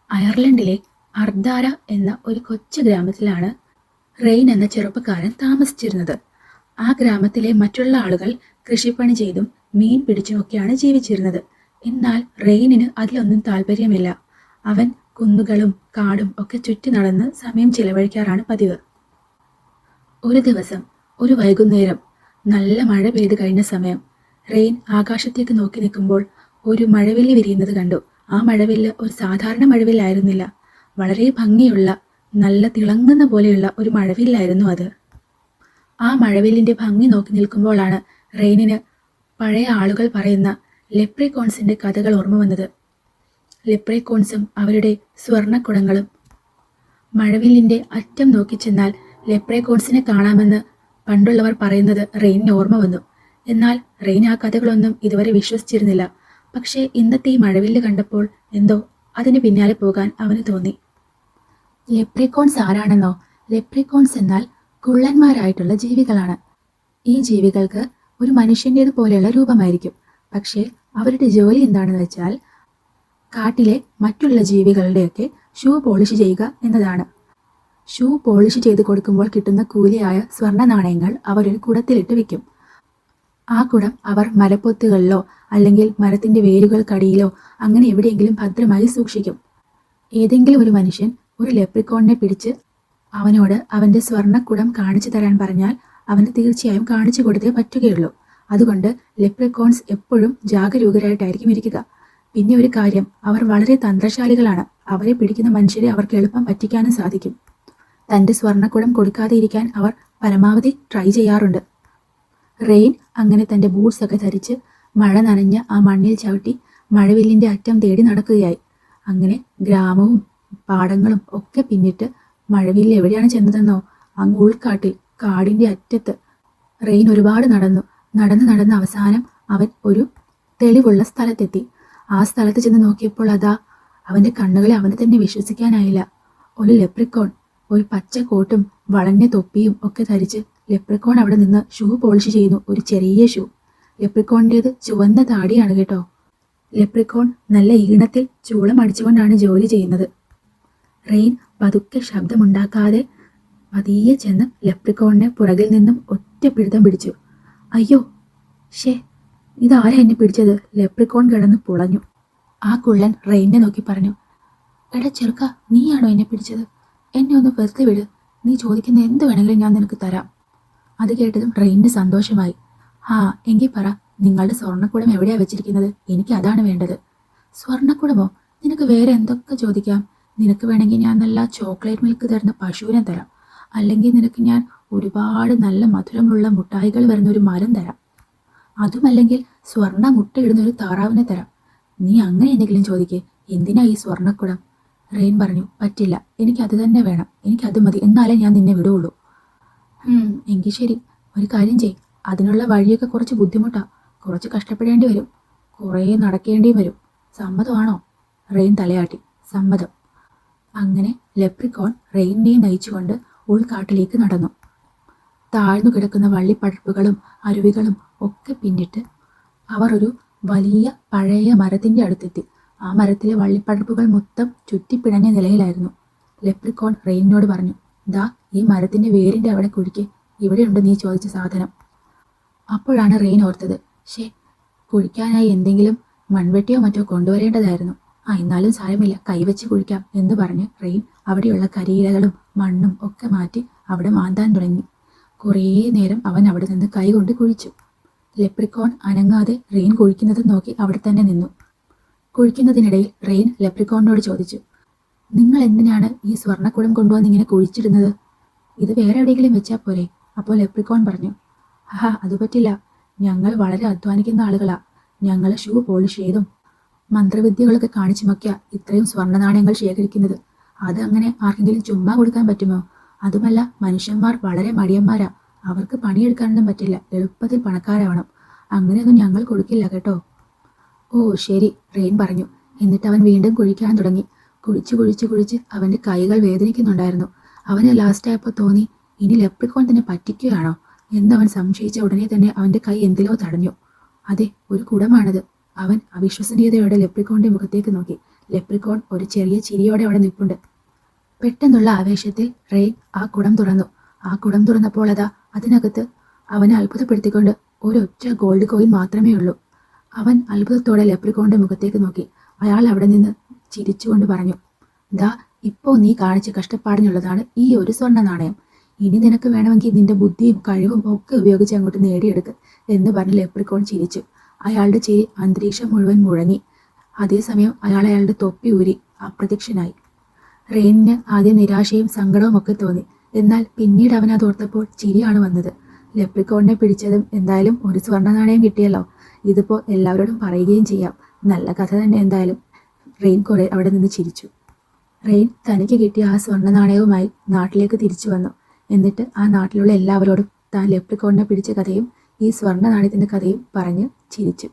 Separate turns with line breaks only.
അയർലൻഡിലെ അർദാര എന്ന ഒരു കൊച്ചു ഗ്രാമത്തിലാണ് റെയ്ൻ എന്ന ചെറുപ്പക്കാരൻ താമസിച്ചിരുന്നത്. ആ ഗ്രാമത്തിലെ മറ്റുള്ള ആളുകൾ കൃഷിപ്പണി ചെയ്തും മീൻ പിടിച്ചുമൊക്കെയാണ് ജീവിച്ചിരുന്നത്. എന്നാൽ റെയ്നിന് അതിലൊന്നും താല്പര്യമില്ല. അവൻ കുന്നുകളും കാടും ഒക്കെ ചുറ്റി നടന്ന് സമയം ചിലവഴിക്കാറാണ് പതിവ്. ഒരു ദിവസം ഒരു വൈകുന്നേരം നല്ല മഴ പെയ്തു കഴിഞ്ഞ സമയം റെയ്ൻ ആകാശത്തേക്ക് നോക്കി നിൽക്കുമ്പോൾ ഒരു മഴവില്ല് വിരിയുന്നത് കണ്ടു. ആ മഴവില്ല് ഒരു സാധാരണ മഴവില്ലായിരുന്നില്ല. വളരെ ഭംഗിയുള്ള നല്ല തിളങ്ങുന്ന പോലെയുള്ള ഒരു മഴവില്ലായിരുന്നു അത്. ആ മഴവില്ലിന്റെ ഭംഗി നോക്കി നിൽക്കുമ്പോഴാണ് റെയ്നിന് പഴയ ആളുകൾ പറയുന്ന ലെപ്രിക്കോൺസിന്റെ കഥകൾ ഓർമ്മ വന്നത്. ലെപ്രിക്കോൺസും അവരുടെ സ്വർണ്ണക്കുടങ്ങളും. മഴവില്ലിന്റെ അറ്റം നോക്കി ചെന്നാൽ ലെപ്രിക്കോൺസിനെ കാണാമെന്ന് പണ്ടുള്ളവർ പറയുന്നത് റെയ്നിന് ഓർമ്മ വന്നു. എന്നാൽ റെയ്ൻ ആ കഥകളൊന്നും ഇതുവരെ വിശ്വസിച്ചിരുന്നില്ല. പക്ഷേ ഇന്നത്തെ ഈ മഴവില്ല് കണ്ടപ്പോൾ എന്തോ അതിന് പിന്നാലെ പോകാൻ അവന് തോന്നി. ലെപ്രിക്കോൺസ് ആരാണെന്നോ? ലെപ്രിക്കോൺസ് എന്നാൽ കുള്ളന്മാരായിട്ടുള്ള ജീവികളാണ്. ഈ ജീവികൾക്ക് ഒരു മനുഷ്യൻ്റേത് പോലെയുള്ള രൂപമായിരിക്കും. പക്ഷേ അവരുടെ ജോലി എന്താണെന്ന് വെച്ചാൽ കാട്ടിലെ മറ്റുള്ള ജീവികളുടെയൊക്കെ ഷൂ പോളിഷ് ചെയ്യുക എന്നതാണ്. ഷൂ പോളിഷ് ചെയ്ത് കൊടുക്കുമ്പോൾ കിട്ടുന്ന കൂലിയായ സ്വർണ്ണ നാണയങ്ങൾ അവരൊരു കുടത്തിലിട്ട് വെക്കും. ആ കുടം അവർ മരപ്പൊത്തുകളിലോ അല്ലെങ്കിൽ മരത്തിന്റെ വേരുകൾക്കടിയിലോ അങ്ങനെ എവിടെയെങ്കിലും ഭദ്രമായി സൂക്ഷിക്കും. ഏതെങ്കിലും ഒരു മനുഷ്യൻ ഒരു ലെപ്രിക്കോണിനെ പിടിച്ച് അവനോട് അവന്റെ സ്വർണ്ണക്കുടം കാണിച്ചു തരാൻ പറഞ്ഞാൽ അവന് തീർച്ചയായും കാണിച്ചു കൊടുത്തേ പറ്റുകയുള്ളൂ. അതുകൊണ്ട് ലെപ്രിക്കോൺസ് എപ്പോഴും ജാഗരൂകരായിട്ടായിരിക്കും ഇരിക്കുക. പിന്നെ ഒരു കാര്യം, അവർ വളരെ തന്ത്രശാലികളാണ്. അവരെ പിടിക്കുന്ന മനുഷ്യരെ അവർക്ക് എളുപ്പം പറ്റിക്കാനും സാധിക്കും. തന്റെ സ്വർണ്ണക്കുടം കൊടുക്കാതെ ഇരിക്കാൻ അവർ പരമാവധി ട്രൈ ചെയ്യാറുണ്ട്. റെയ്ൻ അങ്ങനെ തന്റെ ബൂട്ട്സ് ഒക്കെ ധരിച്ച് മഴ നനഞ്ഞ ആ മണ്ണിൽ ചവിട്ടി മഴവില്ലിന്റെ അറ്റം തേടി നടക്കുകയായി. അങ്ങനെ ഗ്രാമവും പാടങ്ങളും ഒക്കെ പിന്നിട്ട് മഴവില്ല് എവിടെയാണ് ചെന്നതെന്നോ? അങ്ങ് ഉൾക്കാട്ടിൽ കാടിന്റെ അറ്റത്ത്. റെയ്ൻ ഒരുപാട് നടന്ന് അവസാനം അവൻ ഒരു തെളിവുള്ള സ്ഥലത്തെത്തി. ആ സ്ഥലത്ത് ചെന്ന് നോക്കിയപ്പോൾ അതാ അവന്റെ കണ്ണുകളെ അവന് തന്നെ വിശ്വസിക്കാനായില്ല. ഒരു ലെപ്രിക്കോൺ, ഒരു പച്ച കോട്ടും വളഞ്ഞ തൊപ്പിയും ഒക്കെ ധരിച്ച് ലെപ്രിക്കോൺ അവിടെ നിന്ന് ഷൂ പോളിഷ് ചെയ്യുന്നു. ഒരു ചെറിയ ഷൂ. ലെപ്രിക്കോണിൻ്റേത് ചുവന്ന താടിയാണ് കേട്ടോ. ലെപ്രിക്കോൺ നല്ല ഈണത്തിൽ ചൂളം അടിച്ചുകൊണ്ടാണ് ജോലി ചെയ്യുന്നത്. റെയ്ൻ പതുക്കെ ശബ്ദമുണ്ടാക്കാതെ പതിയെ ചെന്ന് ലെപ്രിക്കോണിനെ പുറകിൽ നിന്നും ഒറ്റ പിടുത്തം പിടിച്ചു. അയ്യോ, ഷേ, ഇതാരാ എന്നെ പിടിച്ചത്? ലെപ്രിക്കോൺ കിടന്ന് പുളഞ്ഞു. ആ കുള്ളൻ റെയ്നെ നോക്കി പറഞ്ഞു, എടാ ചെറുക്ക, നീയാണോ എന്നെ പിടിച്ചത്? എന്നെ ഒന്ന് വെറുതെ വിട്. നീ ചോദിക്കുന്ന എന്ത് വേണമെങ്കിലും ഞാൻ നിനക്ക് തരാം. അത് കേട്ടതും റെയ്നിന് സന്തോഷമായി. ആ, എങ്കിൽ പറ, നിങ്ങളുടെ സ്വർണ്ണക്കുടം എവിടെയാ വെച്ചിരിക്കുന്നത്? എനിക്ക് അതാണ് വേണ്ടത്. സ്വർണ്ണക്കുടമോ? നിനക്ക് വേറെ എന്തൊക്കെ ചോദിക്കാം. നിനക്ക് വേണമെങ്കിൽ ഞാൻ നല്ല ചോക്ലേറ്റ് മിൽക്ക് തരുന്ന പശുവിനെ തരാം. അല്ലെങ്കിൽ നിനക്ക് ഞാൻ ഒരുപാട് നല്ല മധുരമുള്ള മുട്ടായികൾ വരുന്ന ഒരു മരം തരാം. അതുമല്ലെങ്കിൽ സ്വർണ്ണ മുട്ടയിടുന്ന ഒരു താറാവിനെ തരാം. നീ അങ്ങനെ എന്തെങ്കിലും ചോദിക്കേ. എന്തിനാ ഈ സ്വർണ്ണക്കുടം? റെയ്ൻ പറഞ്ഞു, പറ്റില്ല, എനിക്കത് തന്നെ വേണം. എനിക്കത് മതി. എന്നാലേ ഞാൻ നിന്നെ വിടുകയുള്ളൂ. എങ്കിൽ ശരി, ഒരു കാര്യം ചെയ്. അതിനുള്ള വഴിയൊക്കെ കുറച്ച് ബുദ്ധിമുട്ടാ. കുറച്ച് കഷ്ടപ്പെടേണ്ടി വരും. കുറേ നടക്കേണ്ടിയും വരും. സമ്മതമാണോ? റെയ്ൻ തലയാട്ടി. സമ്മതം. അങ്ങനെ ലെപ്രിക്കോൺ റെയ്നിനെയും നയിച്ചുകൊണ്ട് ഉൾക്കാട്ടിലേക്ക് നടന്നു. താഴ്ന്നു കിടക്കുന്ന വള്ളിപ്പടർപ്പുകളും അരുവികളും ഒക്കെ പിന്നിട്ട് അവർ ഒരു വലിയ പഴയ മരത്തിന്റെ അടുത്തെത്തി. ആ മരത്തിലെ വള്ളിപ്പടർപ്പുകൾ മൊത്തം ചുറ്റിപ്പിണഞ്ഞ നിലയിലായിരുന്നു. ലെപ്രിക്കോൺ റെയ്നിനോട് പറഞ്ഞു, ദാ ഈ മരത്തിന്റെ വേരിന്റെ അവിടെ കുഴിക്ക്. ഇവിടെയുണ്ട് നീ ചോദിച്ച സാധനം. അപ്പോഴാണ് റെയ്ൻ ഓർത്തത്, കുഴിക്കാനായി എന്തെങ്കിലും മൺവെട്ടിയോ മറ്റോ കൊണ്ടുവരേണ്ടതായിരുന്നു. എന്നാലും സാരമില്ല, കൈവച്ച് കുഴിക്കാം എന്ന് പറഞ്ഞ് റെയ്ൻ അവിടെയുള്ള കരിയിലകളും മണ്ണും ഒക്കെ മാറ്റി അവിടെ മാന്താൻ തുടങ്ങി. കുറേ നേരം അവൻ അവിടെ നിന്ന് കൈകൊണ്ട് കുഴിച്ചു. ലെപ്രിക്കോൺ അനങ്ങാതെ റെയ്ൻ കുഴിക്കുന്നത് നോക്കി അവിടെ തന്നെ നിന്നു. കുഴിക്കുന്നതിനിടയിൽ റെയ്ൻ ലെപ്രിക്കോണിനോട് ചോദിച്ചു, നിങ്ങൾ എന്തിനാണ് ഈ സ്വർണ്ണക്കുടം കൊണ്ടുവന്ന് ഇങ്ങനെ കുഴിച്ചിടുന്നത്? ഇത് വേറെ എവിടെയെങ്കിലും വെച്ചാൽ പോരെ? അപ്പോൾ ലെപ്രിക്കോൺ പറഞ്ഞു, അത് പറ്റില്ല. ഞങ്ങൾ വളരെ അധ്വാനിക്കുന്ന ആളുകളാ. ഞങ്ങൾ ഷൂ പോളിഷ് ചെയ്തും മന്ത്രവിദ്യകളൊക്കെ കാണിച്ചുമൊക്കെയാ ഇത്രയും സ്വർണ്ണ നാണയങ്ങൾ ശേഖരിക്കുന്നത്. അത് അങ്ങനെ ആർക്കെങ്കിലും ചുമ്മാ കൊടുക്കാൻ പറ്റുമോ? അതുമല്ല, മനുഷ്യന്മാർ വളരെ മടിയന്മാരാ. അവർക്ക് പണിയെടുക്കാനൊന്നും പറ്റില്ല. എളുപ്പത്തിൽ പണക്കാരാവണം. അങ്ങനെയൊന്നും ഞങ്ങൾ കൊടുക്കില്ല കേട്ടോ. ഓ ശരി, റെയ്ൻ പറഞ്ഞു. എന്നിട്ട് അവൻ വീണ്ടും കുഴിക്കാൻ തുടങ്ങി. കുഴിച്ച് അവന്റെ കൈകൾ വേദനിക്കുന്നുണ്ടായിരുന്നു. അവന് ലാസ്റ്റായപ്പോൾ തോന്നി, ഇനി ലെപ്രിക്കോൺ തന്നെ പറ്റിക്കുകയാണോ എന്നവൻ സംശയിച്ച ഉടനെ തന്നെ അവന്റെ കൈ എന്തിലോ തടഞ്ഞു. അതെ, ഒരു കുടമാണത്. അവൻ അവിശ്വസനീയതയോടെ ലെപ്രിക്കോണിന്റെ മുഖത്തേക്ക് നോക്കി. ലെപ്രിക്കോൺ ഒരു ചെറിയ ചിരിയോടെ അവിടെ നിൽപ്പുണ്ട്. പെട്ടെന്നുള്ള ആവേശത്തിൽ റെയിൻ ആ കുടം തുറന്നു. ആ കുടം തുറന്നപ്പോൾ അതാ അതിനകത്ത് അവനെ അത്ഭുതപ്പെടുത്തിക്കൊണ്ട് ഒരൊറ്റ ഗോൾഡ് കോയിൻ മാത്രമേ ഉള്ളൂ. അവൻ അത്ഭുതത്തോടെ ലെപ്രിക്കോണിന്റെ മുഖത്തേക്ക് നോക്കി. അയാൾ അവിടെ നിന്ന് ചിരിച്ചുകൊണ്ട് പറഞ്ഞു, ദാ ഇപ്പോൾ നീ കാണിച്ച കഷ്ടപ്പാടിനുള്ളതാണ് ഈ ഒരു സ്വർണ്ണ നാണയം. ഇനി നിനക്ക് വേണമെങ്കിൽ നിന്റെ ബുദ്ധിയും കഴിവും ഒക്കെ ഉപയോഗിച്ച് അങ്ങോട്ട് നേടിയെടുക്ക് എന്ന് പറഞ്ഞ് ലെപ്രിക്കോൺ ചിരിച്ചു. അയാളുടെ ചിരി അന്തരീക്ഷം മുഴുവൻ മുഴങ്ങി. അതേസമയം അയാളുടെ തൊപ്പി ഊരി അപ്രത്യക്ഷനായി. റെയിനിന് ആദ്യം നിരാശയും സങ്കടവും ഒക്കെ തോന്നി. എന്നാൽ പിന്നീട് അവൻ അതോർത്തപ്പോൾ ചിരിയാണ് വന്നത്. ലെപ്രിക്കോണിനെ പിടിച്ചതും എന്തായാലും ഒരു സ്വർണ്ണ നാണയം കിട്ടിയല്ലോ. ഇതിപ്പോൾ എല്ലാവരോടും പറയുകയും ചെയ്യാം. നല്ല കഥ തന്നെ എന്തായാലും. റെയിൻ കുറെ അവിടെ നിന്ന് ചിരിച്ചു. റെയിൻ തനിക്ക് കിട്ടിയ ആ സ്വർണ്ണ നാണയവുമായി നാട്ടിലേക്ക് തിരിച്ചു വന്നു. എന്നിട്ട് ആ നാട്ടിലുള്ള എല്ലാവരോടും താൻ ലെപ്രിക്കോണിനെ പിടിച്ച കഥയും ഈ സ്വർണ്ണ നാണയത്തിൻ്റെ കഥയും പറഞ്ഞ് ചിരിച്ചു.